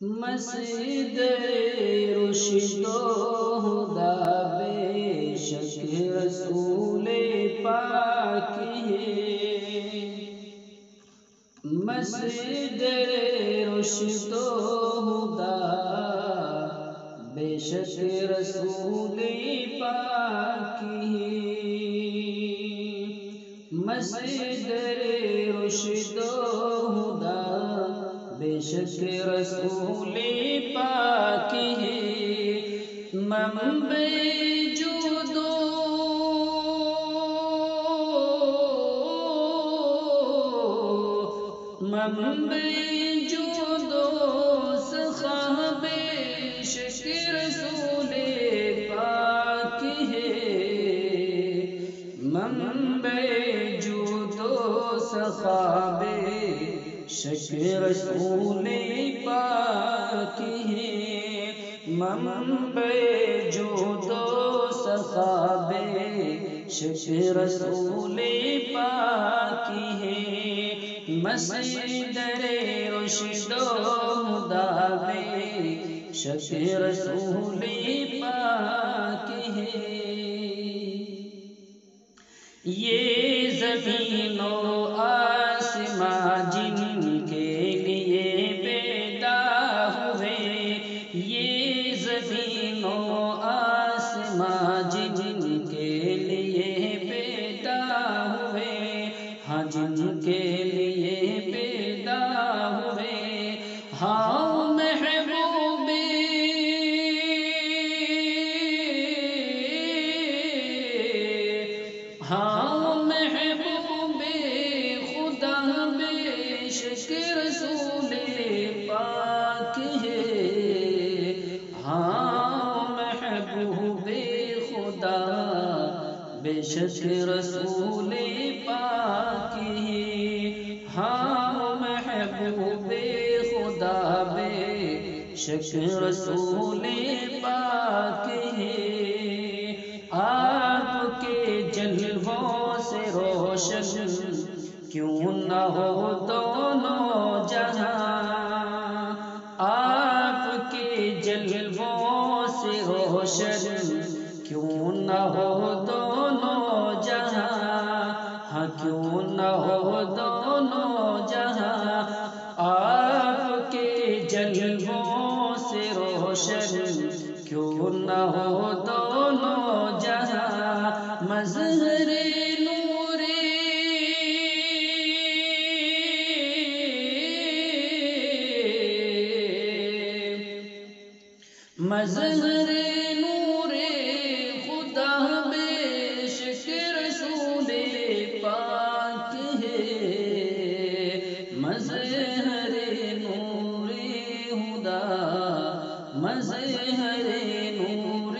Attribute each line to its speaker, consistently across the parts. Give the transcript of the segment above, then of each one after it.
Speaker 1: مسجد رشد و ہدا بے شک رسول پاک ہے۔ مسجد رشد و ہدا بے شک رسول پاک ہے۔ مسجد رشد و ہدا بے شک رسول پاک ہے۔ منبع جود و سخا بے شک رسول پاک ہے۔ منبع جود و سخا بے شک رسول پاک ہے۔ منبع جود و سخا بے شک رسول پاک ہے۔ مسجد رشد و ہدا بے شک رسول پاک ہے۔ یہ زمین و آسمان جن کے لیے پیدا ہوئے، یہ زمین و آسمان جن کے لیے پیدا ہوئے، ہاں جن کے لیے پیدا ہوئے، ہاں محبوب خدا بے شک رسول پاک ہے۔ ہاں محبوب خدا بے شک رسول پاک ہے۔ ہاں محبوب خدا بے شک رسول پاک ہے۔ آپ کے جلووں سے روشن کیوں نہ ہو دونوں جہاں، آپ کے جلووں سے روشن کیوں نہ ہو دونوں جہاں، ہاں کیوں نہ ہو دونوں جہاں، آپ کے جلووں سے روشن کیوں نہ ہو دونوں جہاں۔ مظہر نور مظہر نور خدا بے شک رسول پاک ہے۔ مظہر نور خدا، مظہر نور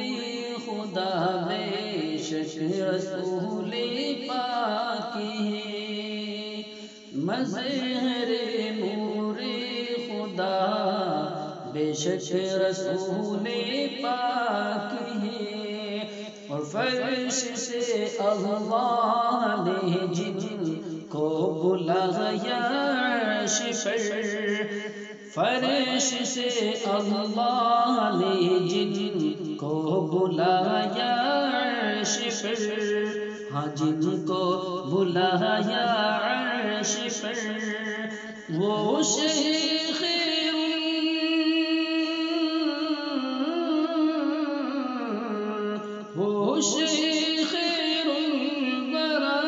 Speaker 1: خدا بے شک رسول پاک ہے۔ مظہر نور خدا بے شک رسول پاک ہے۔ اور فرش سے اللہ نے جن کو بلایا عرش پر، فرش سے اللہ نے جن کو بلایا عرش پر، ہاں جن کو بلایا عرش پر، وہ شیخ وہ شیخ خیر الورا،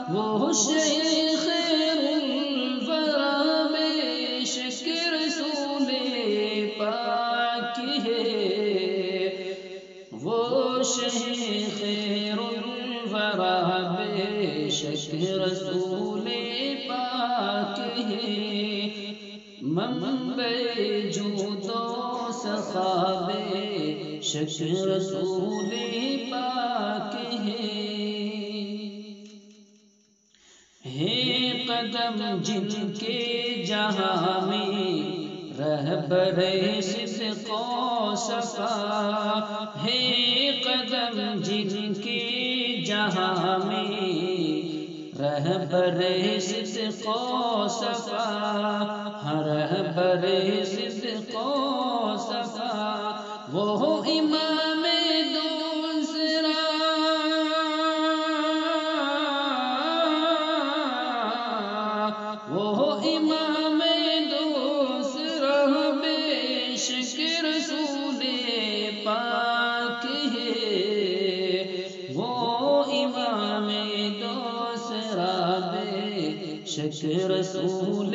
Speaker 1: وہ شیخ خیر الورا بے شک رسول پاک ہے۔ وہ شیخ خیر الورا بے شک رسول پاک ہے۔ منبع جود و سخا بے شک رسول پاک ہے۔ قدم جن کے جہاں میں رہبر صدق و صفا ہے، قدم جن کے جہاں میں رہبر صدق و صفا، رہبر رہبر صدق و صفا، وہ امام دوسرا، وہ امام دوسرا، بے شک رسول پاک ہے، وہ امام دوسرا، بے شک رسول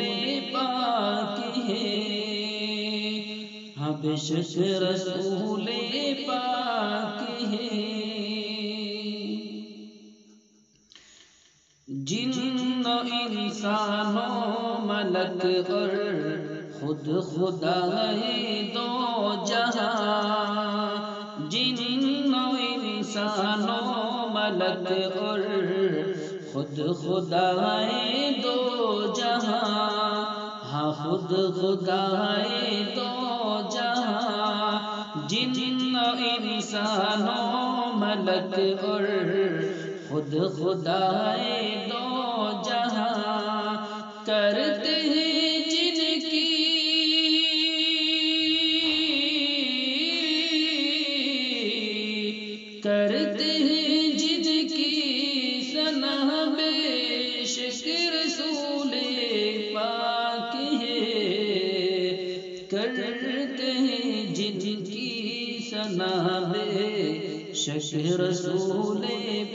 Speaker 1: پاک ہے، ہاں بے شک رسول پاک ہے۔ جن و انسان و ملک اور خود خدا ہے دو جہاں، جن و انسان و ملک اور خود خدا ہے دو جہاں، ہاں خود خدا ہے دو جہاں، جن و انسان و ملک اور خود خدا ہے دو جہاں، کرتے ہیں جن کی کرتے ہیں جن کی ثنا، بے شک رسول پاک ہے، کرتے ہیں جن کی ثنا، بے شک رسول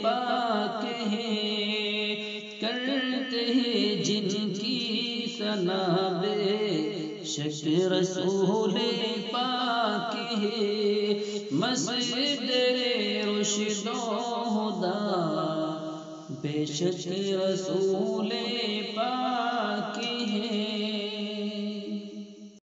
Speaker 1: پاک ہے، کرتے ہیں جن کی ثنا، بے شک رسول پاک ہے، مصدر رشد و ہدی، بے شک رسول پاک ہے۔